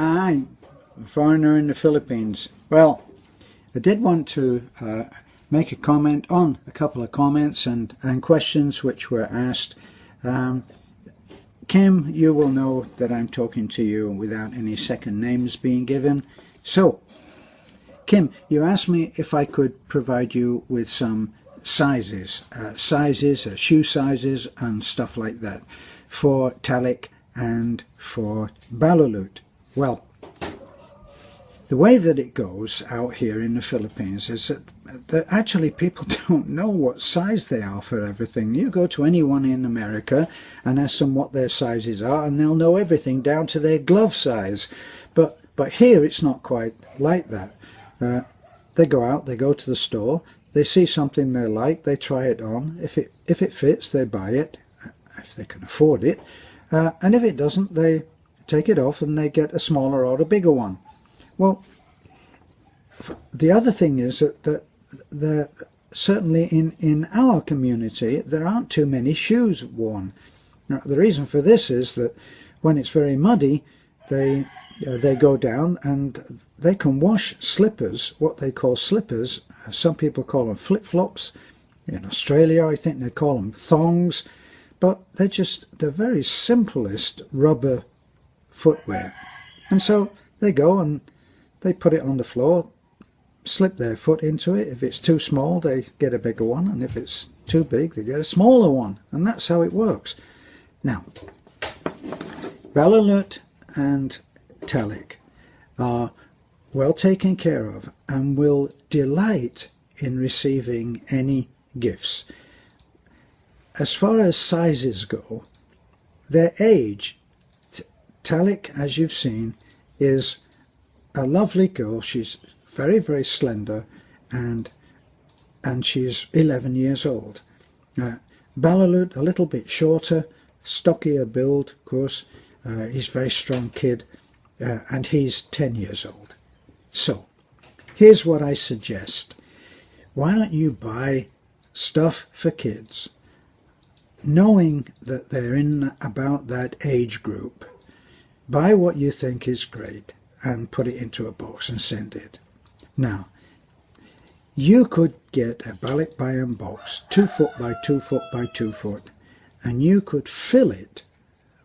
Hi, a foreigner in the Philippines. Well, I did want to make a comment on a couple of comments and questions which were asked. Kim, you will know that I'm talking to you without any second names being given. So, Kim, you asked me if I could provide you with some sizes, shoe sizes and stuff like that for Talik and for Balulut. Well, the way that it goes out here in the Philippines is that actually people don't know what size they are for everything. You go to anyone in America and ask them what their sizes are and they'll know everything down to their glove size. But here it's not quite like that. They go out, they go to the store, they see something they like, they try it on. If it fits, they buy it, if they can afford it. And if it doesn't, they take it off and they get a smaller or a bigger one. Well, the other thing is that certainly in our community there aren't too many shoes worn. Now, the reason for this is that when it's very muddy, they go down and they can wash slippers, what they call slippers. Some people call them flip-flops. In Australia, I think they call them thongs. But they're the very simplest rubber footwear. And so they go and they put it on the floor, slip their foot into it. If it's too small, they get a bigger one. And if it's too big, they get a smaller one. And that's how it works. Now, Balulut and Talik are well taken care of and will delight in receiving any gifts. As far as sizes go, their age, Talik, as you've seen, is a lovely girl. She's very, very slender and she's 11 years old. Balulut, a little bit shorter, stockier build, of course. He's a very strong kid and he's 10 years old. So, here's what I suggest. Why don't you buy stuff for kids, knowing that they're in about that age group? Buy what you think is great and put it into a box and send it. Now, you could get a balikbayan box, 2 foot by 2 foot by 2 foot, and you could fill it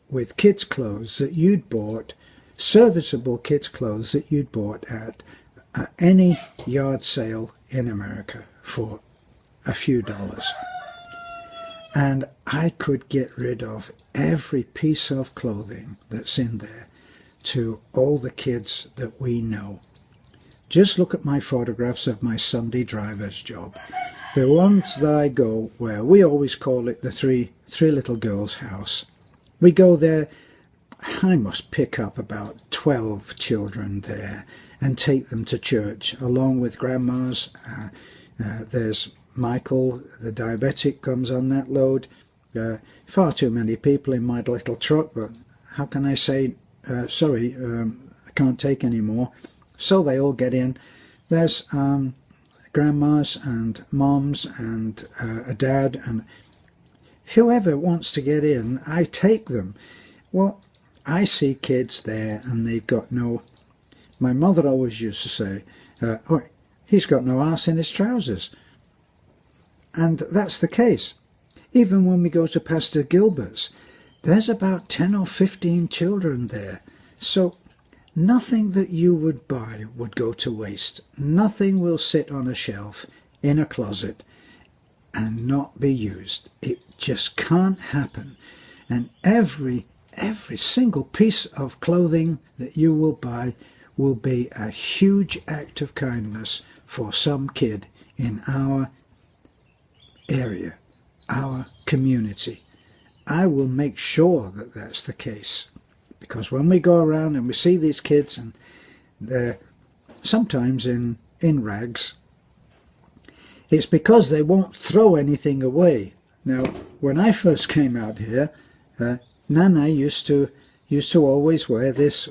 with kids' clothes that you'd bought, serviceable kids' clothes that you'd bought at any yard sale in America for a few dollars. And I could get rid of every piece of clothing that's in there to all the kids that we know. Just look at my photographs of my Sunday driver's job. The ones that I go where we always call it the three little girls' house. We go there, I must pick up about 12 children there and take them to church along with grandmas. There's Michael, the diabetic, comes on that load. Far too many people in my little truck, but how can I say, sorry, I can't take any more. So they all get in. There's grandmas and moms and a dad, and whoever wants to get in, I take them. Well, I see kids there and they've got no... My mother always used to say, oh, he's got no arse in his trousers. And that's the case. Even when we go to Pastor Gilbert's, there's about 10 or 15 children there. So nothing that you would buy would go to waste. Nothing will sit on a shelf in a closet and not be used. It just can't happen. And every single piece of clothing that you will buy will be a huge act of kindness for some kid in our area, our community. I will make sure that that's the case, because when we go around and we see these kids and they're sometimes in rags, it's because they won't throw anything away. Now, when I first came out here, Nana used to always wear this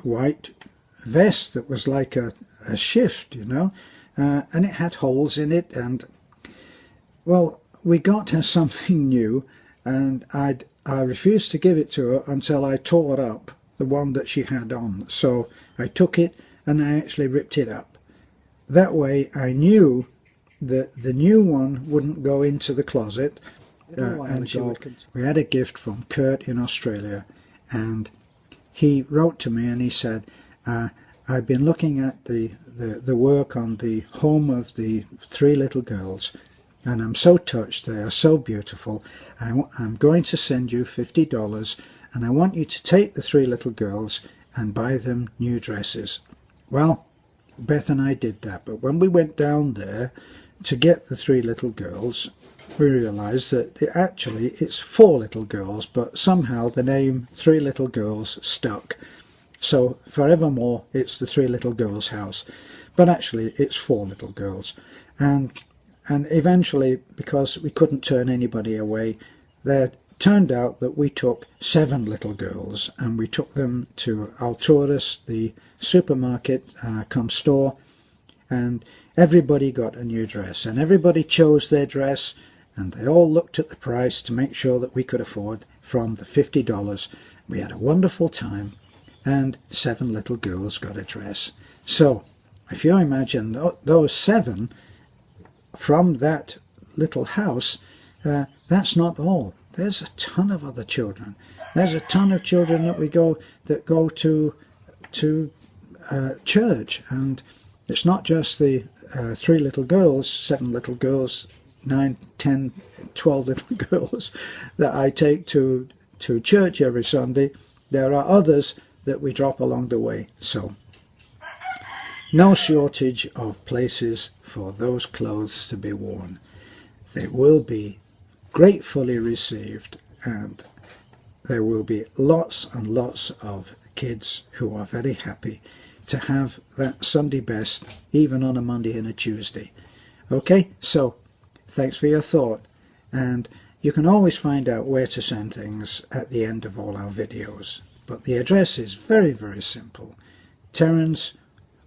white vest that was like a shift, you know, and it had holes in it. And well, we got her something new, and I refused to give it to her until I tore up the one that she had on. So I took it and I actually ripped it up. That way I knew that the new one wouldn't go into the closet. We had a gift from Kurt in Australia, and he wrote to me and he said, I've been looking at the work on the home of the 3 little girls, and I'm so touched. They are so beautiful. I'm going to send you $50, and I want you to take the 3 little girls and buy them new dresses. Well, Beth and I did that, but when we went down there to get the 3 little girls, we realized that actually it's 4 little girls, but somehow the name 3 little girls stuck. So forevermore it's the 3 little girls house, but actually it's 4 little girls. And eventually, because we couldn't turn anybody away, there turned out that we took 7 little girls, and we took them to Alturas, the supermarket cum store, and everybody got a new dress, and everybody chose their dress, and they all looked at the price to make sure that we could afford from the $50. We had a wonderful time, and 7 little girls got a dress. So if you imagine those 7 from that little house, that's not all. There's a ton of other children. There's a ton of children that go to church, and it's not just the 3 little girls, 7 little girls, 9, 10, 12 little girls that I take to church every Sunday. There are others that we drop along the way. So no shortage of places for those clothes to be worn. They will be gratefully received, and there will be lots and lots of kids who are very happy to have that Sunday best, even on a Monday and a Tuesday. Okay, so thanks for your thought, and you can always find out where to send things at the end of all our videos. But the address is very, very simple. Terence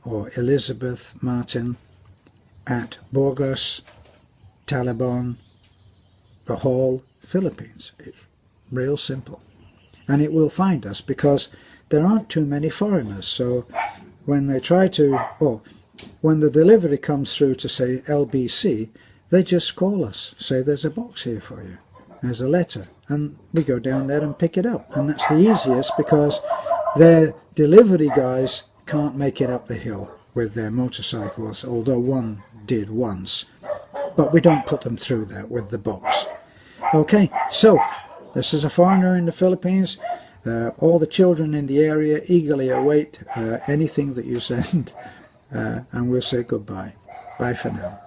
or Elizabeth Martin at Burgos, Talibon, Bohol, Philippines. It's real simple. And it will find us because there aren't too many foreigners. So when they try to, when the delivery comes through to say LBC, they just call us, say there's a box here for you. There's a letter, and we go down there and pick it up. And that's the easiest because their delivery guys can't make it up the hill with their motorcycles, although one did once. But we don't put them through that with the box. Okay, so this is a foreigner in the Philippines. All the children in the area eagerly await anything that you send, and we'll say goodbye. Bye for now.